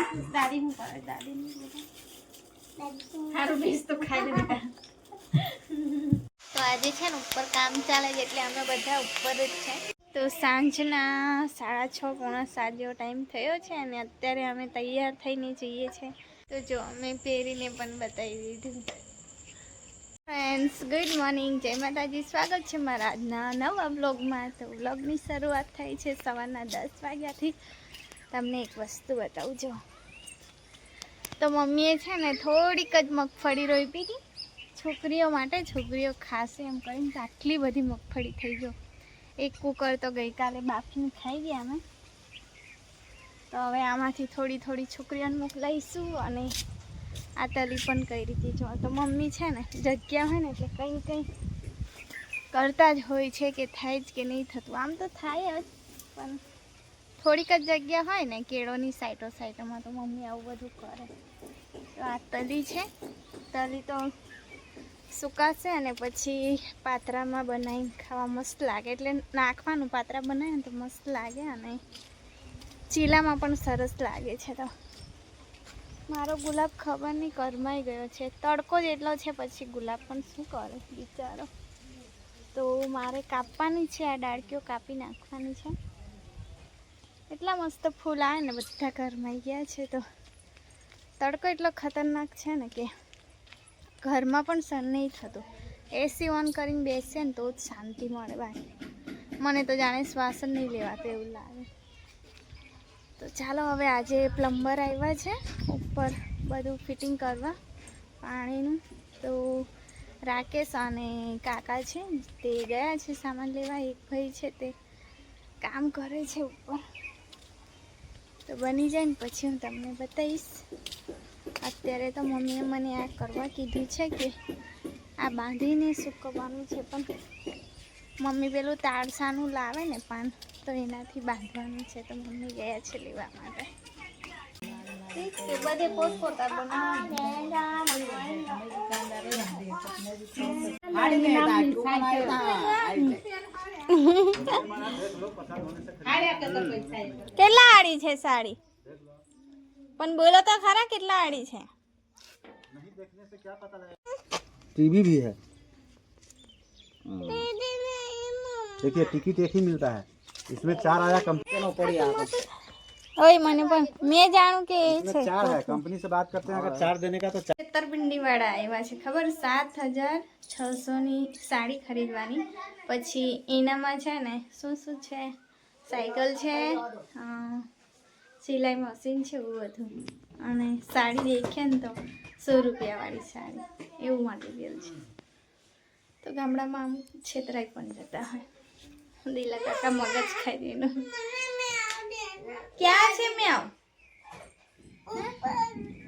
દાદી હું કરે દાદી સારું બીજ તો ખાઈ લીધા. તો આજે છે ને ઉપર કામ ચાલે છે એટલે અમે બધા ઉપર જ છે. તો સાંજના 6:30 પોણા 7 જેવો ટાઈમ થયો છે અને અત્યારે અમે તૈયાર થઈને જઈએ છીએ. તો જો અમે પહેરીને પણ બતાવી દીધું. ફ્રેન્ડ્સ ગુડ મોર્નિંગ, જય માતાજી. સ્વાગત છે મારા આજના નવા બ્લોગમાં. તો બ્લોગની શરૂઆત થઈ છે સવારના 10 વાગ્યાથી. તમને એક વસ્તુ બતાવું જો. તો મમ્મીએ છે ને થોડીક જ મગફળી રોપી હતી છોકરીઓ માટે, છોકરીઓ ખાશે એમ કરીને. તો આટલી બધી મગફળી થઈ ગયો. એક કુકર તો ગઈકાલે બાફીને ખાઈ ગયા અમે. તો હવે આમાંથી થોડી થોડી છોકરીઓને મોકલાઈશું અને આ તલી પણ કઈ રીતે જો. તો મમ્મી છે ને જગ્યા હોય ને એટલે કંઈ કંઈ કરતા જ હોય છે કે થાય જ કે નહીં થતું. આમ તો થાય જ પણ થોડીક જ જગ્યા હોય ને કેળોની સાઈડોમાં તો મમ્મી આવું બધું કરે. તો આ તલી છે, તલી તો સુકાશે અને પછી પાત્રામાં બનાવીને ખાવા મસ્ત લાગે. એટલે નાખવાનું પાત્રા બનાવે ને તો મસ્ત લાગે અને ચીલામાં પણ સરસ લાગે છે. તો મારો ગુલાબ ખબર નહીં કરમાઈ ગયો છે, તડકો જ એટલો છે પછી ગુલાબ પણ શું કરે બિચારો. તો મારે કાપવાની છે, આ ડાળકીઓ કાપી નાખવાની છે. એટલા મસ્ત ફૂલ આવે ને બધા કરમાઈ ગયા છે. તો તડકો એટલો ખતરનાક છે ને કે ઘરમાં પણ સહન નહીં થતું. એસી ઓન કરીને બેસે ને તો જ શાંતિ મળે. બાકી મને તો જાણે શ્વાસ જ નહીં લેવાતો એવું લાગે. તો ચાલો હવે આજે પ્લમ્બર આવ્યા છે ઉપર બધું ફિટિંગ કરવા પાણીનું. તો રાકેશ અને કાકા છે તે ગયા છે સામાન લેવા. એક ભાઈ છે તે કામ કરે છે ઉપર. તો બની જાય ને પછી હું તમને બતાવીશ. અત્યારે તો મમ્મીએ મને આ કરવા કીધું છે કે આ બાંધીને સૂકવવાનું છે. પણ મમ્મી પેલું તાળસાનું લાવે ને પાન, તો એનાથી બાંધવાનું છે. તો મમ્મી ગયા છે લેવા માટે. બધે પોતપોતા કેટલા આડી છે સાડી? પણ બોલો તો ખરા કેટલા आड़ी है? टीवी भी है। देखिए टिकट एक ही मिलता है, इसमें 4 आया कंपनी नो पड़ी आपको। ओए मैंने पण मैं जानू के इसमें 4 है, कंपनी से बात करते हैं, अगर 4 देने का तो 4। છેતરપિંડી વાળા આવ્યા છે ખબર. 7,600 ની સાડી ખરીદવાની. પછી એનામાં છે ને શું શું છે, સાયકલ છે, સિલાઈ મશીન છે, એવું બધું. અને સાડી દેખે ને તો 100 રૂપિયાવાળી સાડી, એવું મટીરિયલ છે. તો ગામડામાં આમ છેતરાઈ પણ જતા હોય. દિલા કાકા મગજ ખાઈ દેનું. ક્યાં છે મ્યાવ?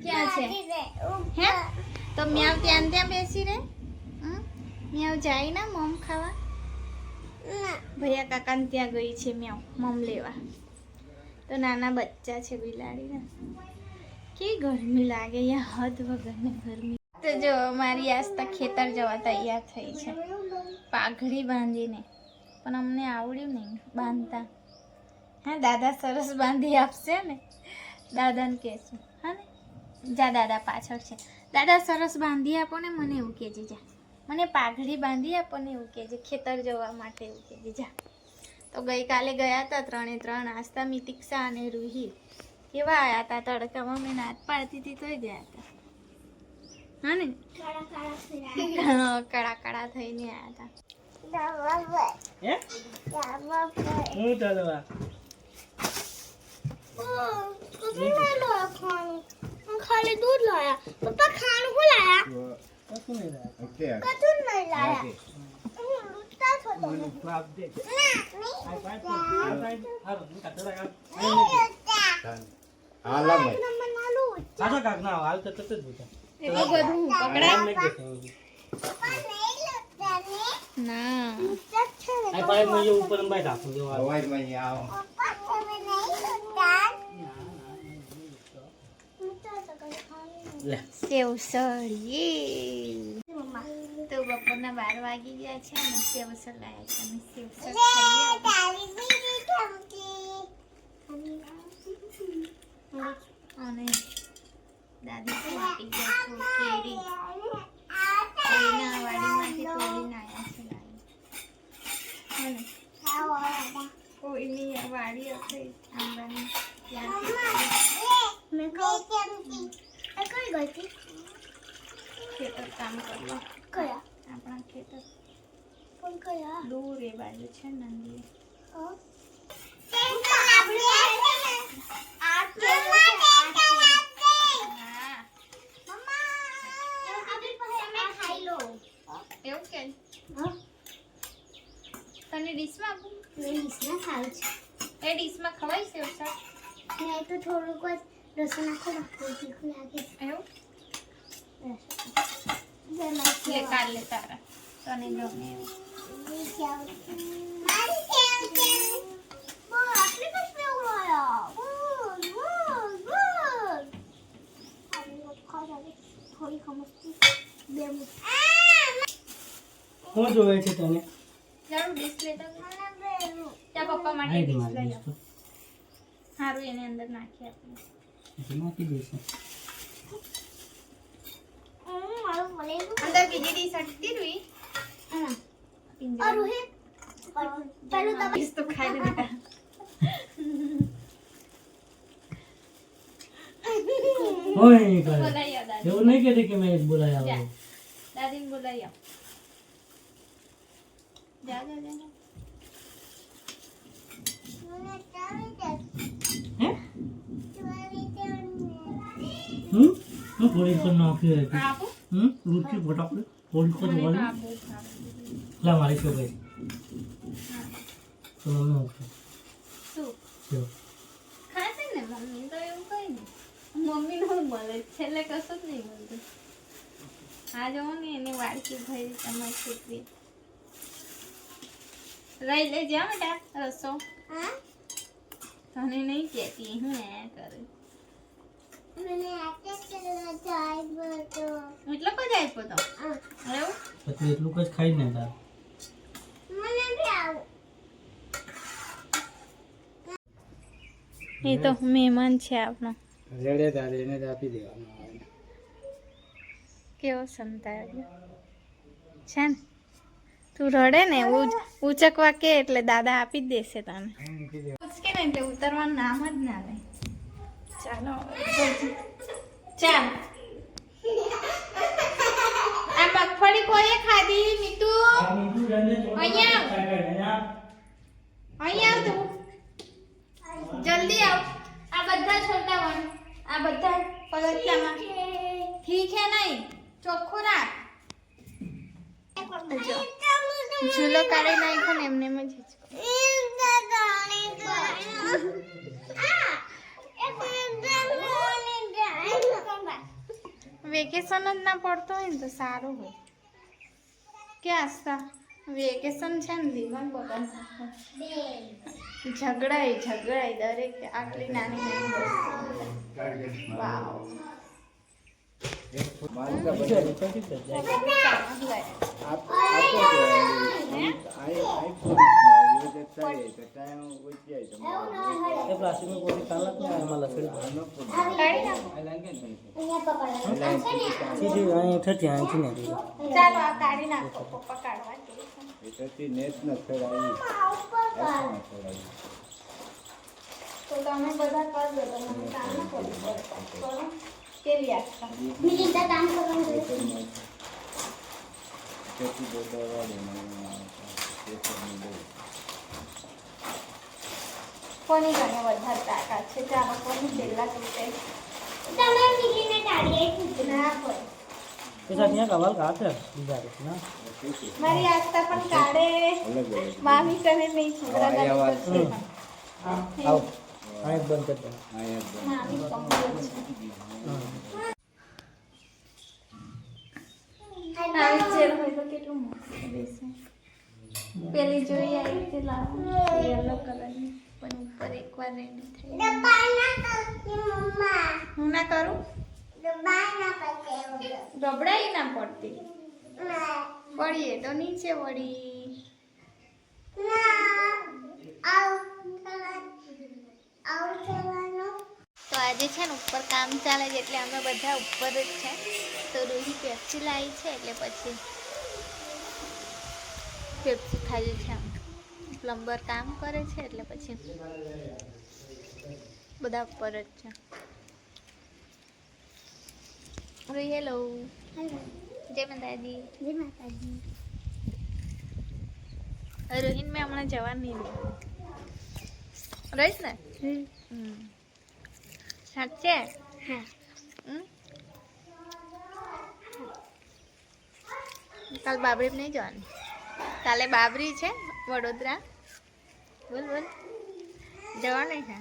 ક્યાં છે હે? તો મ્યાવ ત્યાં ત્યાં બેસી રહે. મ્યાવ જાય ના મમ ખાવા? ભૈયા કાકાને ત્યાં ગઈ છે મ્યાવ મમ લેવા. તો નાના બચ્ચા છે બિલાડીના. કે ગરમી લાગે અહીંયા, હદ વગરની ગરમી. તો જો મારી આસ્તા ખેતર જવા તૈયાર થઈ છે પાઘડી બાંધીને. પણ અમને આવડ્યું નહીં બાંધતા. હા દાદા સરસ બાંધી આપશે ને, દાદાને કહેશું. હા ને જા દાદા પાછળ છે. દાદા સરસ બાંધી આપો ને મને એવું કહેજે. જા મને પાઘડી બાંધી આપો ને એવું કહેજે, ખેતર જવા માટે એવું કહેજે. જા. તો ગઈકાલે ગયા હતા 3 આસ્તા, મિતિક્ષા અને રૂહી. કેવા આવ્યા હતા તડકામાં, મેં નાત પાડતી હતી તોય ગયા હતા. હા ને કડા કડા થઈને આવ્યા હતા. ખાલી દૂધ લાયા. પપ્પા ખાણું કો લાયા? કશું નહીં લાયા. સેવસળી તો બપોરના 12 વાગી ગયા છે અને સેવસળ લાયા છે. અમે સેવસળ ખાઈએ અને ખેતર કામ કરવા કયા આપણા ખેતર પણ કયા દૂર એ બાજુ છે નંદી એવું કે તને ડીશમાં આપું એ ડીશમાં ખવાય છે શાક થોડુંક જ રસોઈ નાખો બાકી તીખું લાગે એવું એવું લે કાઢ લે તારા તને ગમે એવું કોણ જોવે છે તને જાડું ડીશ લેતા ત્યાં પપ્પા માટે આઈ ડીશ મારી લઈ ડીશ તો સારું એને અંદર નાખી આપણે એટલે નાખી દઈશ અંદર બીજી ડીશ હટતી રહી ડીશ તો ખાઈ લે બેટા ઓય નહીં કરે બોલાઈ આવ દાદી એવું નહીં કહેતી કે મેં બોલાયા જા. આવું દાદીને બોલાઈ આવ જા જા જા હે હું થોડી પર નાખી હતી આપું રૂચી ફટાફટ થોડી પર મને વાળી આપું લા મારી શું ગઈ તો મમ્મી ઓકે શું જો ખાશે ને મમ્મી તો એવું કઈ નહીં મમ્મી નું મળે છેલ્લે કશું જ નહીં મળતું આ જોવો ને એની વાડકી ભરી તમારી છોકરી લઈ લેજે હો બેટા રસો તને નહીં કહેતી હું એ કરું એટલો કદ આપ્યો તો એવું પછી એટલું કઈ ખાઈ જ નહીં તાર એ તો મહેમાન છે આપણો રેડે તારે એને જ આપી દેવાનું કેવો સંતાયો છે ને તું રડે ને ઉચકવા કે એટલે દાદા આપી જ દેશે તને ઉચકે ને એટલે ઉતરવાનું નામ જ ના લે ચાલો ચાલ આ મગફળી કોઈએ ખાધી મીતુ અહીંયા આવ તું જલ્દી આવ આ બધા છોટા વણ આ બધા પગથિયામાં ઠીક હે નહીં ચોખ્ખું રાખ ઝૂલો કાઢી નાખ્યો ને એમને એમ જ વેકેશન જ ના પડતો હોય ને તો સારું હોય કે આસ્તા વેકેશન છે ને દિમાગ બગાડ ઝઘડાય દરેક આટલી નાની નાની વસ્તુ વાવ પ્લાસ્ટિકનું કોઈ કાલ નથી એમાં લસડી સીધી અહીં ઠઠી અહીંથી નથી ચાલો આ કાઢી નાખો પપ્પા કાઢવા કે તો તમે બધા કરી દો તમે કામ ન કરવું પડે કરો કેવી આખા કામ કરવાનું છે કોની ઘણી વધારે તાકાત છે ચાલો કોની પહેલા તૂટે તમે મિલીને ડાળીએ ના પડે તો સાથી કવાલ કાઢે બીજા કે ના મારી આસ્તા પણ કાઢે મામી કરે નહીં છોકરા કરે કરશે આવ આંખ બંધ કરી દે મામી કમ્પ્લીટ છે આવી ચેર હોય તો કેટલું મસ્ત દેશે પેલી જોઈ આવી તે લાવો યલો કલરની પણ ઉપર એકવાર રેડી થઈ હું ના કરું ગબડાઈ ના પડતી પડીએ તો નીચે વળી તો આજે છે ને ઉપર કામ ચાલે છે એટલે અમે બધા ઉપર જ છે તો રૂહી પેપ્સી લાવી છે એટલે પછી પેપ્સી ખાઈ છે આમ પ્લમ્બર કામ કરે છે એટલે પછી બધા ઉપર જ છે રૂહી હેલો, હેલો જય માતાજી. જય માતાજી. રોહિન મેં હમણાં જવાનું નહીં દેવાનું રહીશ ને. સાચે હા કાલ બાબરી નહીં જવાની. કાલે બાબરી છે વડોદરા. બોલ બોલ જવાનું છે.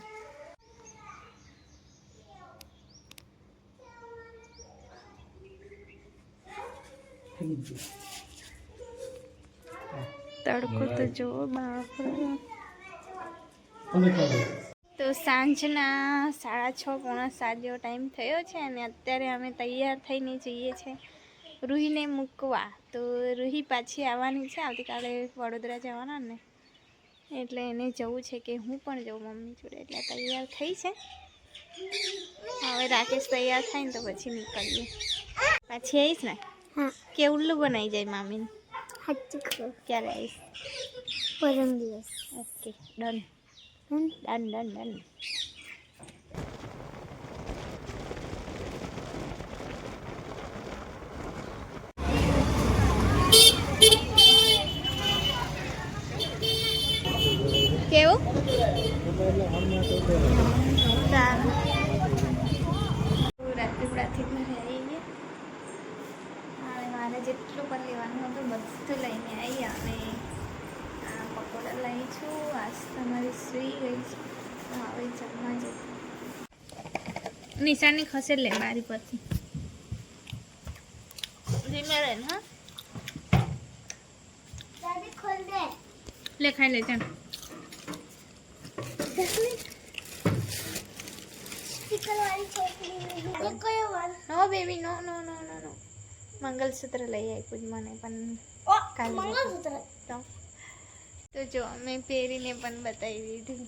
તડકો તો જો બાપરે. તો સાંજના 6:30 પોણા 7 જેવો ટાઈમ થયો છે અને અત્યારે અમે તૈયાર થઈને જઈએ છીએ રૂહીને મૂકવા. તો રૂહી પાછી આવવાની છે આવતીકાલે, વડોદરા જવાના ને એટલે એને જવું છે કે હું પણ જાઉં મમ્મી જોડે, એટલે તૈયાર થઈ છે. હવે રાકેશ તૈયાર થાય ને તો પછી નીકળીએ. પાછી આવીશ ને. હા કે ઉલ્લુ બનાવી જાય મામીને. સાચું કહો. ક્યારે આવીશ? પરમ દિવસ. ઓકે ડન હમ ડન ડન ડન. કેવું રાજપીપળાથી ઘરે આવી ગયા. હવે મારે જેટલું પણ લેવાનું હતું બધું લઈને આવી અને આ પકોડા લઈ છું. આજ તમારી સુઈ ગઈ છે તો હવે જમવા જઈએ. નિશાની ખસેડ લે મારી પરથી. ધીમે રહે ને. હા દાદી ખોલ દે. લે ખાઈ લે ચાલ. સ્ટીકર વાળી છોકરી એ કયો વાળ? નો બેબી નો નો નો નો નો. મંગલસૂત્ર લઈ આપ્યું જ મને પણ ઓ કાલે મંગળસૂત્ર. તો જો મેં પહેરીને પણ બતાવી દીધું.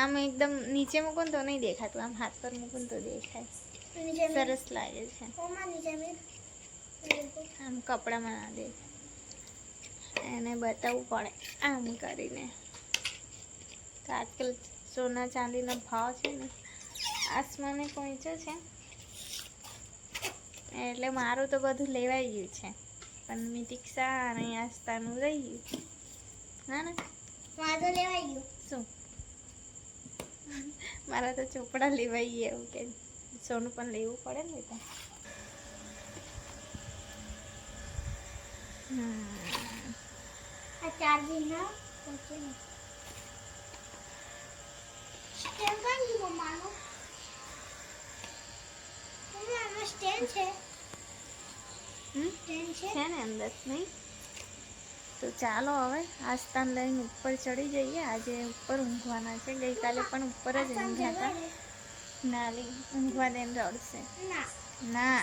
આમ એકદમ નીચે મૂકો ને તો નહીં દેખાતું, આમ હાથ પર મૂકો ને તો દેખાય. નીચે મેં સરસ લાગે છે. ઓમાં નીચે મેં આમ કપડામાં ના દે, એને બતાવવું પડે આમ કરીને. તો આજકાલ સોના ચાંદીનો ભાવ છે ને આસમાને પહોંચ્યો છે, એટલે મારું તો બધું લેવાઈ ગયું છે પણ મિતિક્ષા અને આસ્તાનું રહી ગયું. ના ના વાંધો લેવાઈ ગયો. શું મારા તો ચોપડા લેવાઈ ગયા એવું કે સોનું પણ લેવું પડે ને તો. આ ચાર્જિંગ ના પહોંચે ને સ્ટેન્ડ કાં ગયું મમ્માનું? મમ્મી આમાં સ્ટેન્ડ છે. સ્ટેન્ડ છે. છે ને અંદર નહીં. તો ચાલો હવે આસ્થાન લઈને ઉપર ચડી જઈએ. આજે ઉપર ઊંઘવાના છે, ગઈકાલે પણ ઉપર જ ઊંઘ્યા હતા. ના લે ઊંઘવા દે રડશે. ના ના